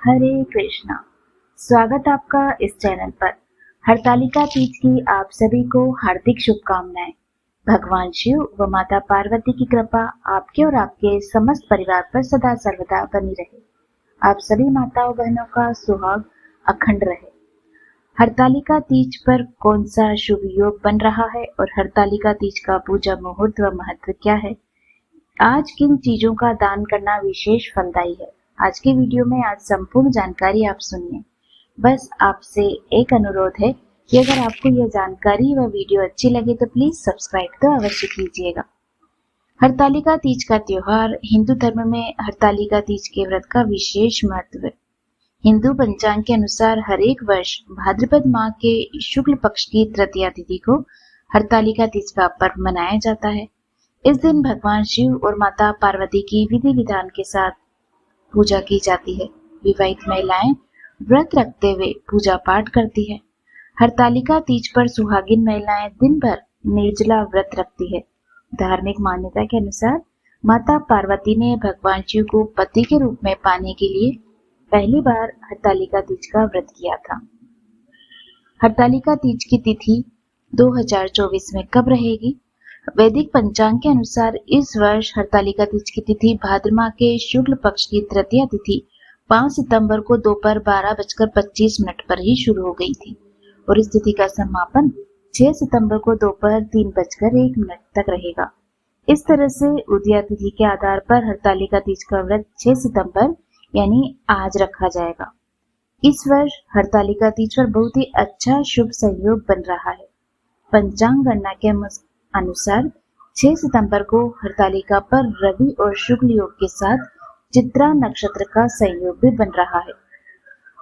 हरे कृष्णा। स्वागत आपका इस चैनल पर। हरतालिका तीज की आप सभी को हार्दिक शुभकामनाएं। भगवान शिव व माता पार्वती की कृपा आपके और आपके समस्त परिवार पर सदा सर्वदा बनी रहे। आप सभी माताओं बहनों का सुहाग अखंड रहे। हरतालिका तीज पर कौन सा शुभ योग बन रहा है और हरतालिका तीज का पूजा मुहूर्त व महत्व क्या है, आज किन चीजों का दान करना विशेष फलदायी है, आज के वीडियो में आज संपूर्ण जानकारी आप सुनिए। बस आपसे एक अनुरोध है कि अगर आपको यह जानकारी व वीडियो अच्छी लगे तो प्लीज सब्सक्राइब तो अवश्य कीजिएगा। हरतालिका तीज का त्योहार हिंदू धर्म में हरतालिका तीज के व्रत का विशेष महत्व है। हिंदू पंचांग के अनुसार हर एक वर्ष भाद्रपद माह के शुक्ल पक्ष की तृतीया तिथि को हरतालिका तीज का पर्व मनाया जाता है। इस दिन भगवान शिव और माता पार्वती की विधि विधान के साथ पूजा की जाती है। विवाहित महिलाएं व्रत रखते हुए पूजा पाठ करती है। हरतालिका तीज पर सुहागिन महिलाएं दिन भर निर्जला व्रत रखती है। धार्मिक मान्यता के अनुसार माता पार्वती ने भगवान शिव को पति के रूप में पाने के लिए पहली बार हरतालिका तीज का व्रत किया था। हरतालिका तीज की तिथि 2024 में कब रहेगी? वैदिक पंचांग के अनुसार इस वर्ष हरतालिका तीज की तिथि भाद्र माह के शुक्ल पक्ष की तृतीया तिथि 5 सितंबर को दोपहर 12:25 पर ही शुरू हो गई थी और इस तिथि का समापन 6 सितंबर को दोपहर 3:01 तक रहेगा। इस तरह से उदया तिथि के आधार पर हरतालिका तीज का व्रत 6 सितंबर यानी आज रखा जाएगा। इस वर्ष हरतालिका तीज पर बहुत ही अच्छा शुभ संयोग बन रहा है। पंचांग गणना के अनुसार 6 सितंबर को हरतालिका पर रवि और शुक्ल योग के साथ चित्रा नक्षत्र का संयोग भी बन रहा है।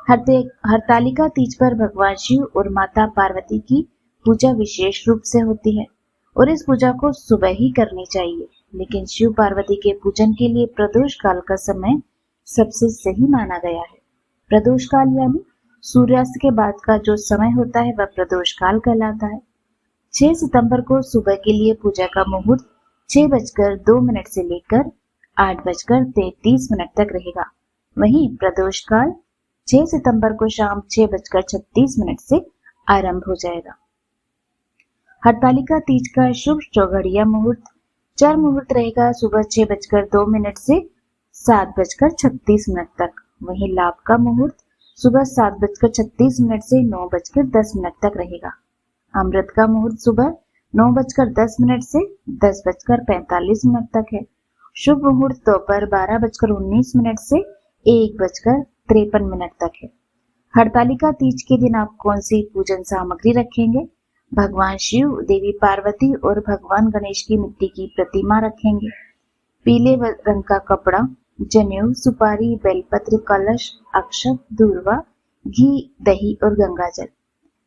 हरतालिका तीज पर भगवान शिव और माता पार्वती की पूजा विशेष रूप से होती है और इस पूजा को सुबह ही करनी चाहिए, लेकिन शिव पार्वती के पूजन के लिए प्रदोष काल का समय सबसे सही माना गया है। प्रदोष काल यानी सूर्यास्त के बाद का जो समय होता है वह प्रदोष काल कहलाता है। 6 सितंबर को सुबह के लिए पूजा का मुहूर्त 6:02 से लेकर 8:33 तक रहेगा। वहीं प्रदोष काल 6 सितंबर को शाम 6:36 से आरंभ हो जाएगा। हरतालिका तीज का शुभ चौघड़िया मुहूर्त चार मुहूर्त रहेगा सुबह 6:02 से 7:36 तक। वहीं लाभ का मुहूर्त सुबह 7:36 से 9:10 तक रहेगा। अमृत का मुहूर्त सुबह 9:10 से 10:45 तक है। शुभ मुहूर्त दोपहर 12:19 से 1:53 तक है। हरतालिका तीज के दिन आप कौन सी पूजन सामग्री रखेंगे? भगवान शिव, देवी पार्वती और भगवान गणेश की मिट्टी की प्रतिमा रखेंगे। पीले रंग का कपड़ा, जनेऊ, सुपारी, बेलपत्र, कलश, अक्षत, दूर्वा, घी, दही और गंगाजल।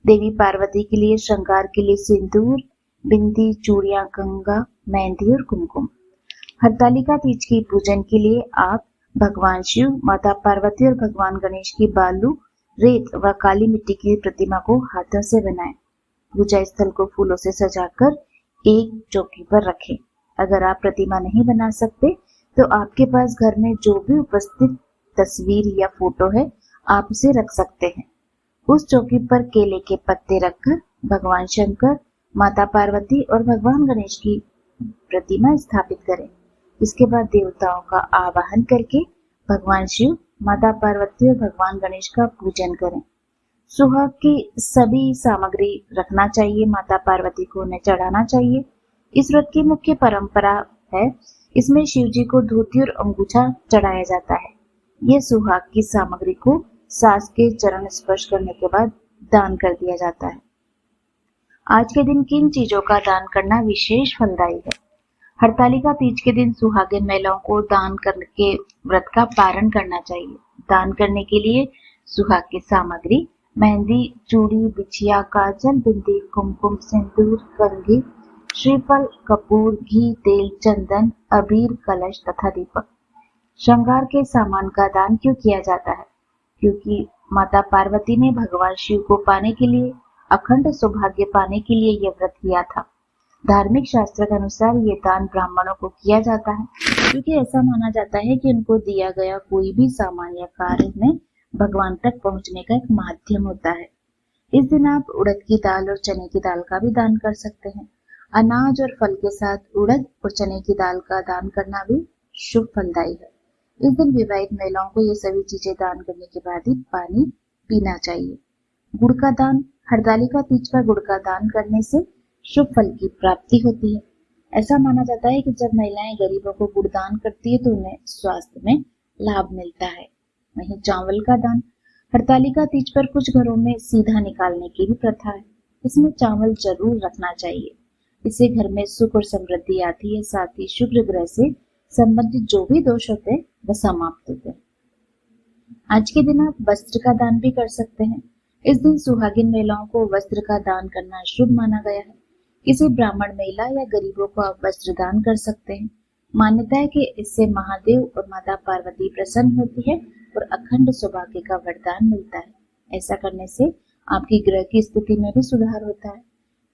देवी पार्वती के लिए श्रृंगार के लिए सिंदूर, बिंदी, चूड़ियां, कंगा, मेहंदी और कुमकुम। हरतालिका तीज की पूजन के लिए आप भगवान शिव, माता पार्वती और भगवान गणेश की बालू, रेत व काली मिट्टी की प्रतिमा को हाथों से बनाएं। पूजा स्थल को फूलों से सजाकर एक चौकी पर रखें। अगर आप प्रतिमा नहीं बना सकते तो आपके पास घर में जो भी उपस्थित तस्वीर या फोटो है आप उसे रख सकते हैं। उस चौकी पर केले के पत्ते रखकर भगवान शंकर, माता पार्वती और भगवान गणेश की प्रतिमा स्थापित करें। इसके बाद देवताओं का आवाहन करके भगवान शिव, माता पार्वती और भगवान गणेश का पूजन करें। सुहाग की सभी सामग्री रखना चाहिए, माता पार्वती को उन्हें चढ़ाना चाहिए। इस व्रत की मुख्य परंपरा है, इसमें शिव जी को धोती और अंगूछा चढ़ाया जाता है। ये सुहाग की सामग्री को सास के चरण स्पर्श करने के बाद दान कर दिया जाता है। आज के दिन किन चीजों का दान करना विशेष फलदायी है? हरतालिका तीज के दिन सुहागिन महिलाओं को दान करके व्रत का पारण करना चाहिए। दान करने के लिए सुहाग की सामग्री मेहंदी, चूड़ी, बिछिया, काजल, बिंदी, कुमकुम, सिंदूर, कंघी, श्रीफल, कपूर, घी, तेल, चंदन, अबीर, कलश तथा दीपक। श्रृंगार के सामान का दान क्यों किया जाता है? क्योंकि माता पार्वती ने भगवान शिव को पाने के लिए, अखंड सौभाग्य पाने के लिए यह व्रत किया था। धार्मिक शास्त्र के अनुसार ये दान ब्राह्मणों को किया जाता है क्योंकि ऐसा माना जाता है कि उनको दिया गया कोई भी सामान या कार्य में भगवान तक पहुंचने का एक माध्यम होता है। इस दिन आप उड़द की दाल और चने की दाल का भी दान कर सकते हैं। अनाज और फल के साथ उड़द और चने की दाल का दान करना भी शुभ फलदायी है। इस दिन विवाहित महिलाओं को ये सभी चीजें दान करने के बाद ही पानी पीना चाहिए। गुड़ का दान। हरतालिका तीज पर गुड़ का दान करने से शुभ फल की प्राप्ति होती है। ऐसा माना जाता है कि जब महिलाएं गरीबों को गुड़ दान करती है तो उन्हें स्वास्थ्य में लाभ मिलता है। वहीं चावल का दान। हरतालिका तीज पर कुछ घरों में सीधा निकालने की भी प्रथा है। इसमें चावल जरूर रखना चाहिए। इससे घर में सुख और समृद्धि आती है, साथ ही शुक्र ग्रह से संबंधित जो भी दोष होते हैं वह समाप्त होते हैं। आज के दिन आप वस्त्र का दान भी कर सकते हैं। इस दिन सुहागिन महिलाओं को वस्त्र का दान करना शुभ माना गया है। किसी ब्राह्मण महिला या गरीबों को आप वस्त्र दान कर सकते हैं। मान्यता है कि इससे महादेव और माता पार्वती प्रसन्न होती है और अखंड सौभाग्य का वरदान मिलता है। ऐसा करने से आपकी ग्रह की स्थिति में भी सुधार होता है।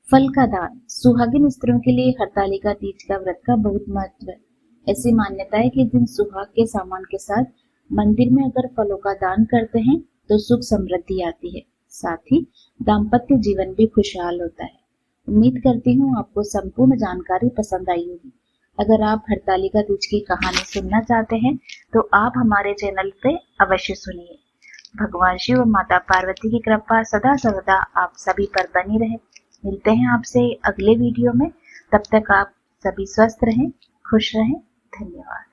फल का दान। सुहागिन स्त्रियों के लिए हरतालिका तीज का व्रत का बहुत महत्व है। ऐसी मान्यता है कि दिन सुहाग के सामान के साथ मंदिर में अगर फलों का दान करते हैं तो सुख समृद्धि आती है, साथ ही दाम्पत्य जीवन भी खुशहाल होता है। उम्मीद करती हूँ आपको संपूर्ण जानकारी पसंद आई होगी। अगर आप हरतालिका तीज की कहानी सुनना चाहते हैं तो आप हमारे चैनल पे अवश्य सुनिए। भगवान शिव और माता पार्वती की कृपा सदा सर्वदा आप सभी पर बनी रहे। मिलते हैं आपसे अगले वीडियो में। तब तक आप सभी स्वस्थ रहें, खुश रहें। धन्यवाद।